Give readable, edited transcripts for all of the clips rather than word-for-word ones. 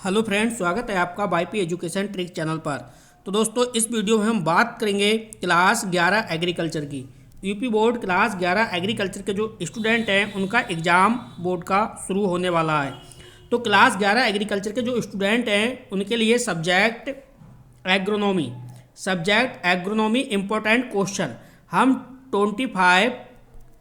Hello friends, स्वागत है आपका वाईपी एजुकेशन ट्रिक चैनल पर। तो दोस्तों, इस वीडियो में हम बात करेंगे क्लास 11 एग्रीकल्चर की। यूपी बोर्ड क्लास 11 एग्रीकल्चर के जो स्टूडेंट हैं उनका एग्ज़ाम बोर्ड का शुरू होने वाला है। तो क्लास 11 एग्रीकल्चर के जो स्टूडेंट हैं उनके लिए सब्जेक्ट एग्रोनॉमी इम्पोर्टेंट क्वेश्चन हम 25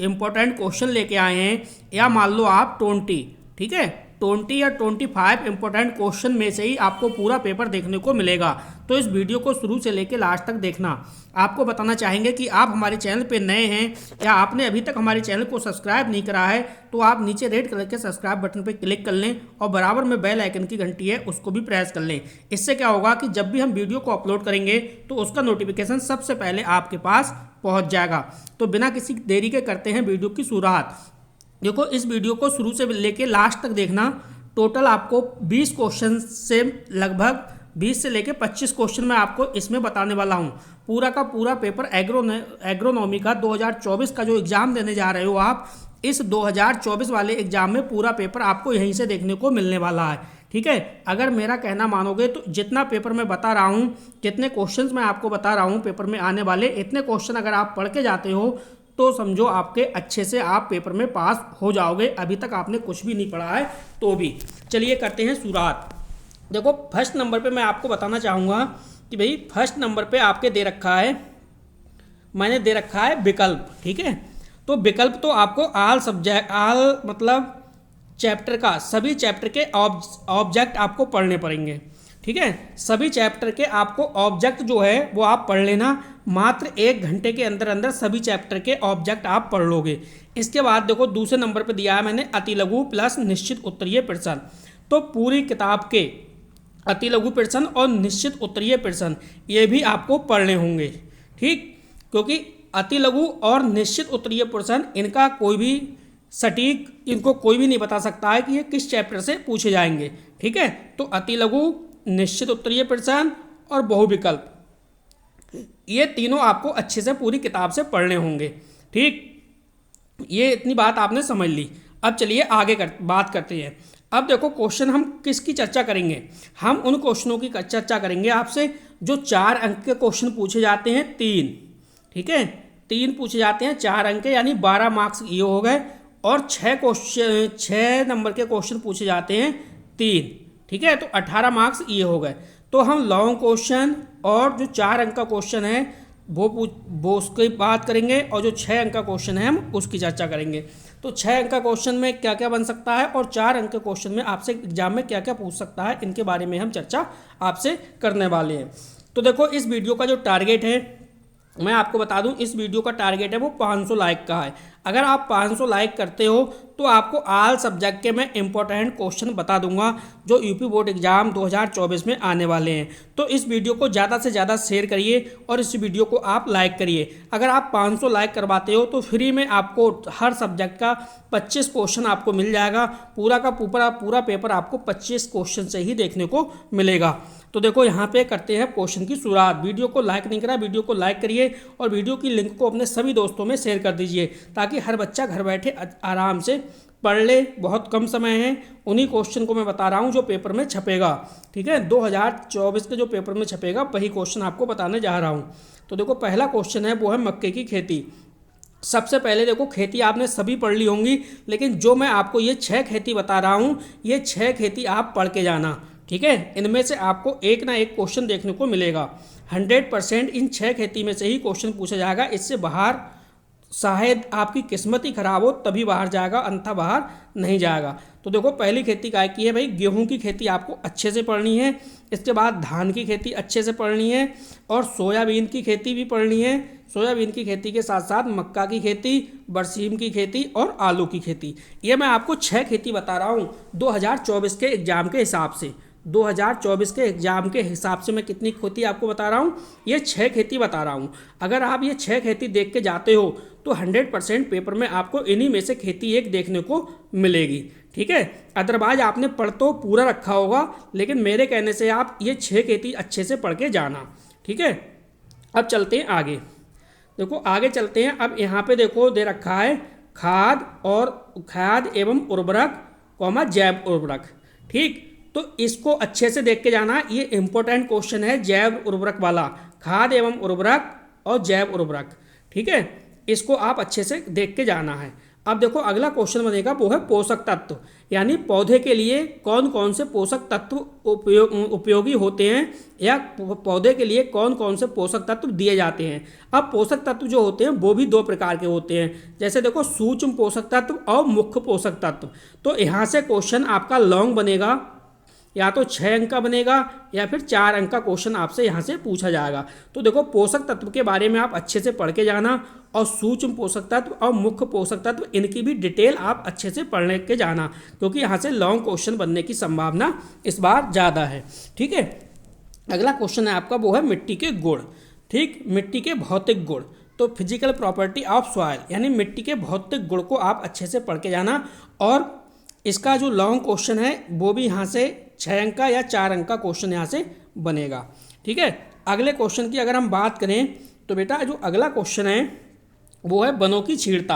इम्पोर्टेंट क्वेश्चन लेके आए हैं, या मान लो आप 20, ठीक है, 20 या 25 इंपॉर्टेंट क्वेश्चन में से ही आपको पूरा पेपर देखने को मिलेगा। तो इस वीडियो को शुरू से लेकर लास्ट तक देखना। आपको बताना चाहेंगे कि आप हमारे चैनल पे नए हैं या आपने अभी तक हमारे चैनल को सब्सक्राइब नहीं करा है, तो आप नीचे रेड कलर के सब्सक्राइब बटन पर क्लिक कर लें और बराबर में बेल आइकन की घंटी है उसको भी प्रेस कर लें। इससे क्या होगा कि जब भी हम वीडियो को अपलोड करेंगे तो उसका नोटिफिकेशन सबसे पहले आपके पास पहुँच जाएगा। तो बिना किसी देरी के करते हैं वीडियो की शुरुआत। देखो, इस वीडियो को शुरू से लेके लास्ट तक देखना। टोटल आपको 20 क्वेश्चन से लगभग 20 से लेके 25 क्वेश्चन मैं आपको इसमें बताने वाला हूँ। पूरा का पूरा पेपर एग्रोनॉमी का 2024 का जो एग्ज़ाम देने जा रहे हो आप, इस 2024 वाले एग्ज़ाम में पूरा पेपर आपको यहीं से देखने को मिलने वाला है। ठीक है, अगर मेरा कहना मानोगे तो जितना पेपर मैं बता रहा हूँ, जितने क्वेश्चंस मैं आपको बता रहा हूँ पेपर में आने वाले, इतने क्वेश्चन अगर आप पढ़ के जाते हो तो समझो आपके अच्छे से आप पेपर में पास हो जाओगे। अभी तक आपने कुछ भी नहीं पढ़ा है तो भी। चलिए करते हैं शुरुआत। देखो, फर्स्ट नंबर पे मैं आपको बताना चाहूँगा कि भाई फर्स्ट नंबर पे आपके मैंने दे रखा है विकल्प। ठीक है, तो विकल्प तो आपको आल मतलब चैप्टर का, सभी चैप्टर के ऑब्जेक्ट आपको पढ़ने पड़ेंगे। ठीक है, सभी चैप्टर के आपको ऑब्जेक्ट जो है वो आप पढ़ लेना। मात्र 1 घंटे के अंदर अंदर सभी चैप्टर के ऑब्जेक्ट आप पढ़ लोगे। इसके बाद देखो, दूसरे नंबर पे दिया है मैंने अति लघु प्लस निश्चित उत्तरीय प्रश्न। तो पूरी किताब के अति लघु प्रश्न और निश्चित उत्तरीय प्रश्न ये भी आपको पढ़ने होंगे। ठीक, क्योंकि अति लघु और निश्चित उत्तरीय प्रश्न इनका कोई भी सटीक, इनको कोई भी नहीं बता सकता है कि ये किस चैप्टर से पूछे जाएंगे। ठीक है, तो अति लघु, निश्चित उत्तरीय प्रश्न और बहुविकल्प, ये तीनों आपको अच्छे से पूरी किताब से पढ़ने होंगे। ठीक, ये इतनी बात आपने समझ ली। अब चलिए आगे बात करते हैं। अब देखो, क्वेश्चन हम किसकी चर्चा करेंगे? हम उन क्वेश्चनों की चर्चा करेंगे आपसे जो 4 अंक के क्वेश्चन पूछे जाते हैं, 3। ठीक है, 3 पूछे जाते हैं 4 अंक के, यानी 12 मार्क्स ये हो गए। और 6 नंबर के क्वेश्चन पूछे जाते हैं 3। ठीक है, तो 18 मार्क्स ये हो गए। तो हम लॉन्ग क्वेश्चन और जो 4 अंक का क्वेश्चन है वो उसकी बात करेंगे, और जो 6 अंक का क्वेश्चन है हम उसकी चर्चा करेंगे। तो 6 अंक का क्वेश्चन में क्या क्या बन सकता है और 4 अंक के क्वेश्चन में आपसे एग्जाम में क्या क्या पूछ सकता है, इनके बारे में हम चर्चा आपसे करने वाले हैं। तो देखो, इस वीडियो का जो टारगेट है मैं आपको बता दूं, इस वीडियो का टारगेट है वो 500 लाइक का है। अगर आप 500 लाइक करते हो तो आपको ऑल सब्जेक्ट के मैं इंपॉर्टेंट क्वेश्चन बता दूंगा जो यूपी बोर्ड एग्जाम 2024 में आने वाले हैं। तो इस वीडियो को ज़्यादा से ज़्यादा शेयर करिए और इस वीडियो को आप लाइक करिए। अगर आप 500 लाइक करवाते हो तो फ्री में आपको हर सब्जेक्ट का 25 क्वेश्चन आपको मिल जाएगा। पूरा का पूरा पेपर आपको 25 क्वेश्चन से ही देखने को मिलेगा। तो देखो, यहाँ पे करते हैं क्वेश्चन की शुरुआत। वीडियो को लाइक नहीं करा, वीडियो को लाइक करिए और वीडियो की लिंक को अपने सभी दोस्तों में शेयर कर दीजिए, ताकि हर बच्चा घर बैठे आराम से पढ़ ले। बहुत कम समय है, उन्हीं क्वेश्चन को मैं बता रहा हूँ जो पेपर में छपेगा। ठीक है, 2024 के जो पेपर में छपेगा वही क्वेश्चन आपको बताने जा रहा हूँ। तो देखो, पहला क्वेश्चन है वो है मक्के की खेती। सबसे पहले देखो, खेती आपने सभी पढ़ ली होंगी, लेकिन जो मैं आपको ये 6 खेती बता रहा हूँ, ये 6 खेती आप पढ़ के जाना। ठीक है, इनमें से आपको एक ना एक क्वेश्चन देखने को मिलेगा। 100% इन 6 खेती में से ही क्वेश्चन पूछा जाएगा। इससे बाहर शायद आपकी किस्मत ही खराब हो तभी बाहर जाएगा, अन्यथा बाहर नहीं जाएगा। तो देखो, पहली खेती काय की है भाई? गेहूं की खेती आपको अच्छे से पढ़नी है। इसके बाद धान की खेती अच्छे से पढ़नी है और सोयाबीन की खेती भी पढ़नी है। सोयाबीन की खेती के साथ साथ मक्का की खेती, बरसीम की खेती और आलू की खेती। ये मैं आपको 6 खेती बता रहा हूँ 2024 के एग्जाम के हिसाब से। 2024 के एग्जाम के हिसाब से मैं कितनी खेती आपको बता रहा हूँ? ये 6 खेती बता रहा हूँ। अगर आप ये 6 खेती देख के जाते हो तो 100% पेपर में आपको इन्हीं में से खेती एक देखने को मिलेगी। ठीक है, अदरवाइज आपने पढ़ तो पूरा रखा होगा, लेकिन मेरे कहने से आप ये 6 खेती अच्छे से पढ़ के जाना। ठीक है, अब चलते हैं आगे। देखो, आगे चलते हैं। अब यहाँ पे देखो दे रखा है खाद एवं उर्वरक, जैव उर्वरक। ठीक, तो इसको अच्छे से देख के जाना, ये इंपॉर्टेंट क्वेश्चन है जैव उर्वरक वाला, खाद एवं उर्वरक और जैव उर्वरक। ठीक है, इसको आप अच्छे से देख के जाना है। अब देखो अगला क्वेश्चन बनेगा वो है पोषक तत्व, यानी पौधे के लिए कौन कौन से पोषक तत्व उपयोगी होते हैं, या पौधे के लिए कौन कौन से पोषक तत्व दिए जाते हैं। अब पोषक तत्व जो होते हैं वो भी दो प्रकार के होते हैं, जैसे देखो सूक्ष्म पोषक तत्व और मुख्य पोषक तत्व। तो यहाँ से क्वेश्चन आपका लॉन्ग बनेगा, या तो 6 अंक का बनेगा या फिर 4 अंक का क्वेश्चन आपसे यहाँ से पूछा जाएगा। तो देखो पोषक तत्व के बारे में आप अच्छे से पढ़ के जाना, और सूक्ष्म पोषक तत्व और मुख्य पोषक तत्व इनकी भी डिटेल आप अच्छे से पढ़ने के जाना, क्योंकि यहाँ से लॉन्ग क्वेश्चन बनने की संभावना इस बार ज़्यादा है। ठीक है, अगला क्वेश्चन है आपका वो है मिट्टी के गुण। ठीक, मिट्टी के भौतिक गुण, तो फिजिकल प्रॉपर्टी ऑफ सॉइल, यानी मिट्टी के भौतिक गुण को आप अच्छे से पढ़ के जाना। और इसका जो लॉन्ग क्वेश्चन है वो भी यहाँ से 6 अंक का या 4 अंक का क्वेश्चन यहाँ से बनेगा। ठीक है, अगले क्वेश्चन की अगर हम बात करें तो बेटा जो अगला क्वेश्चन है वो है वनों की छीड़ता।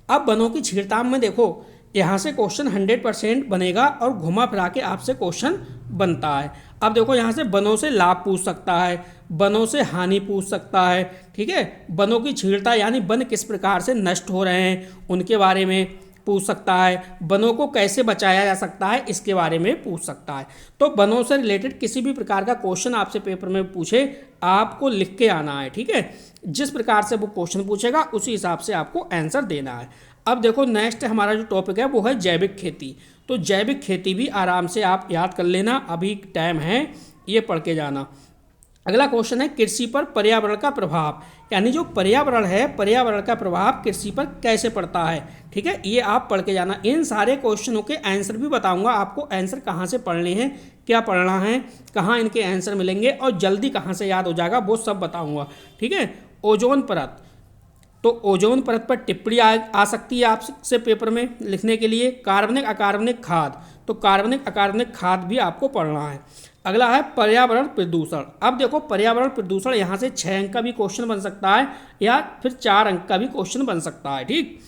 अब वनों की छीड़ता में देखो यहाँ से क्वेश्चन 100% बनेगा और घुमा फिरा के आपसे क्वेश्चन बनता है। अब देखो यहाँ से वनों से लाभ पूछ सकता है, वनों से हानि पूछ सकता है। ठीक है, वनों की छीड़ता यानी वन किस प्रकार से नष्ट हो रहे हैं उनके बारे में पूछ सकता है, वनों को कैसे बचाया जा सकता है इसके बारे में पूछ सकता है। तो वनों से रिलेटेड किसी भी प्रकार का क्वेश्चन आपसे पेपर में पूछे आपको लिख के आना है। ठीक है, जिस प्रकार से वो क्वेश्चन पूछेगा उसी हिसाब से आपको आंसर देना है। अब देखो नेक्स्ट हमारा जो टॉपिक है वो है जैविक खेती। तो जैविक खेती भी आराम से आप याद कर लेना, अभी टाइम है, ये पढ़ के जाना। अगला क्वेश्चन है कृषि पर पर्यावरण का प्रभाव, यानी जो पर्यावरण है पर्यावरण का प्रभाव कृषि पर कैसे पड़ता है। ठीक है, ये आप पढ़ के जाना। इन सारे क्वेश्चनों के आंसर भी बताऊंगा आपको, आंसर कहाँ से पढ़ने हैं, क्या पढ़ना है, कहाँ इनके आंसर मिलेंगे और जल्दी कहाँ से याद हो जाएगा वो सब बताऊंगा। ठीक है, ओजोन परत, तो ओजोन परत पर टिप्पणी आ सकती है आपसे पेपर में लिखने के लिए। कार्बनिक अकार्बनिक खाद, तो कार्बनिक अकार्बनिक खाद भी आपको पढ़ना है। अगला है पर्यावरण प्रदूषण। अब देखो पर्यावरण प्रदूषण यहाँ से 6 अंक का भी क्वेश्चन बन सकता है या फिर 4 अंक का भी क्वेश्चन बन सकता है। ठीक,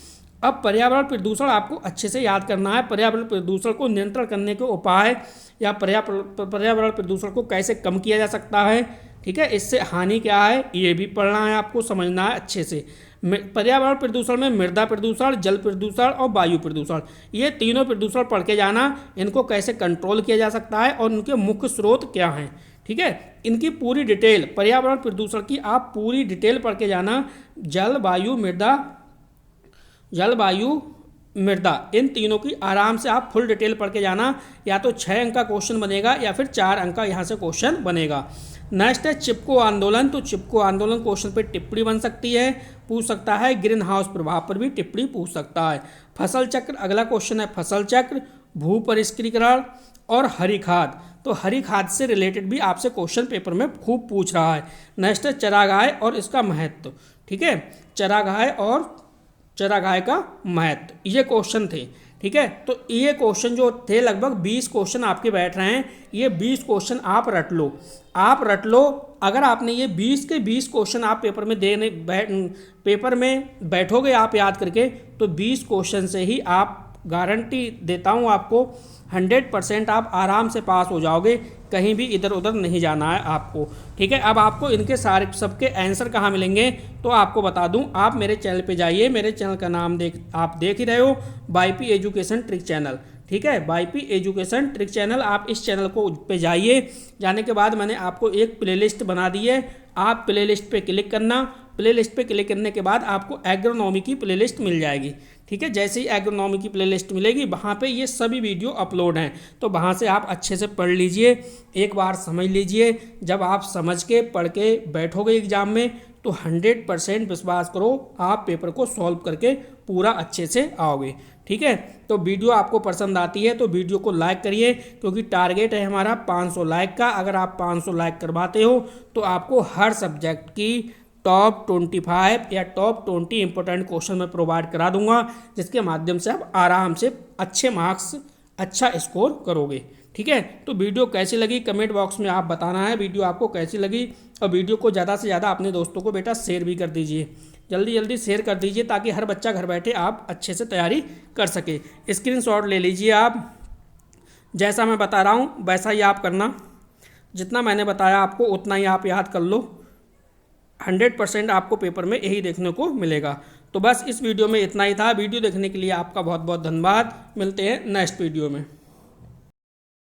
अब पर्यावरण प्रदूषण आपको अच्छे से याद करना है। पर्यावरण प्रदूषण को नियंत्रण करने के उपाय या पर्यावरण प्रदूषण को कैसे कम किया जा सकता है। ठीक है, इससे हानि क्या है ये भी पढ़ना है, आपको समझना है अच्छे से। पर्यावरण प्रदूषण में मृदा प्रदूषण, जल प्रदूषण और वायु प्रदूषण, ये तीनों प्रदूषण पढ़ के जाना, इनको कैसे कंट्रोल किया जा सकता है और उनके मुख्य स्रोत क्या हैं। ठीक है, इनकी पूरी डिटेल, पर्यावरण प्रदूषण की आप पूरी डिटेल पढ़ के जाना। जल वायु मृदा, इन तीनों की आराम से आप फुल डिटेल पढ़ के जाना। या तो 6 अंक का क्वेश्चन बनेगा या फिर 4 अंक का यहाँ से क्वेश्चन बनेगा। नेक्स्ट है चिपको आंदोलन। तो चिपको आंदोलन क्वेश्चन पर टिप्पणी बन सकती है, पूछ सकता है। ग्रीन हाउस प्रभाव पर भी टिप्पणी पूछ सकता है। फसल चक्र, अगला क्वेश्चन है फसल चक्र, भू परिष्करण और हरी खाद। तो हरी खाद से रिलेटेड भी आपसे क्वेश्चन पेपर में खूब पूछ रहा है। नेक्स्ट है चरागाह और इसका महत्व। ठीक है, चरागाह का महत्व, ये क्वेश्चन थे। ठीक है, तो ये क्वेश्चन जो थे लगभग 20 क्वेश्चन आपके बैठ रहे हैं। ये 20 क्वेश्चन आप रट लो। अगर आपने ये 20 के 20 क्वेश्चन आप पेपर में बैठोगे आप याद करके, तो 20 क्वेश्चन से ही आप गारंटी देता हूँ आपको 100% आप आराम से पास हो जाओगे, कहीं भी इधर उधर नहीं जाना है आपको। ठीक है, अब आपको इनके सारे सबके आंसर कहाँ मिलेंगे तो आपको बता दूं, आप मेरे चैनल पे जाइए। मेरे चैनल का नाम आप देख ही रहे हो, वाईपी एजुकेशन ट्रिक चैनल। ठीक है, वाईपी एजुकेशन ट्रिक चैनल, आप इस चैनल को पे जाइए। जाने के बाद मैंने आपको एक प्लेलिस्ट बना दी है, आप प्लेलिस्ट पे क्लिक करना। प्लेलिस्ट पे क्लिक करने के बाद आपको एग्रोनॉमी की प्लेलिस्ट मिल जाएगी। ठीक है, जैसे ही एग्रोनॉमी की प्लेलिस्ट मिलेगी वहाँ पे ये सभी वीडियो अपलोड हैं, तो वहाँ से आप अच्छे से पढ़ लीजिए, एक बार समझ लीजिए। जब आप समझ के पढ़ के बैठोगे एग्जाम में तो 100% विश्वास करो आप पेपर को सॉल्व करके पूरा अच्छे से आओगे। ठीक है, तो वीडियो आपको पसंद आती है तो वीडियो को लाइक करिए, क्योंकि टारगेट है हमारा 500 लाइक का। अगर आप 500 लाइक करवाते हो तो आपको हर सब्जेक्ट की टॉप 25 या टॉप 20 इंपॉर्टेंट क्वेश्चन मैं प्रोवाइड करा दूंगा, जिसके माध्यम से आप आराम से अच्छे मार्क्स, अच्छा स्कोर करोगे। ठीक है, तो वीडियो कैसी लगी कमेंट बॉक्स में आप बताना है वीडियो आपको कैसी लगी, और वीडियो को ज़्यादा से ज़्यादा अपने दोस्तों को बेटा शेयर भी कर दीजिए, जल्दी शेयर कर दीजिए, ताकि हर बच्चा घर बैठे आप अच्छे से तैयारी कर सके। स्क्रीनशॉट ले लीजिए आप, जैसा मैं बता रहा हूँ वैसा ही आप करना, जितना मैंने बताया आपको उतना ही आप याद कर लो। 100% आपको पेपर में यही देखने को मिलेगा। तो बस इस वीडियो में इतना ही था। वीडियो देखने के लिए आपका बहुत बहुत धन्यवाद। मिलते हैं नेक्स्ट वीडियो में।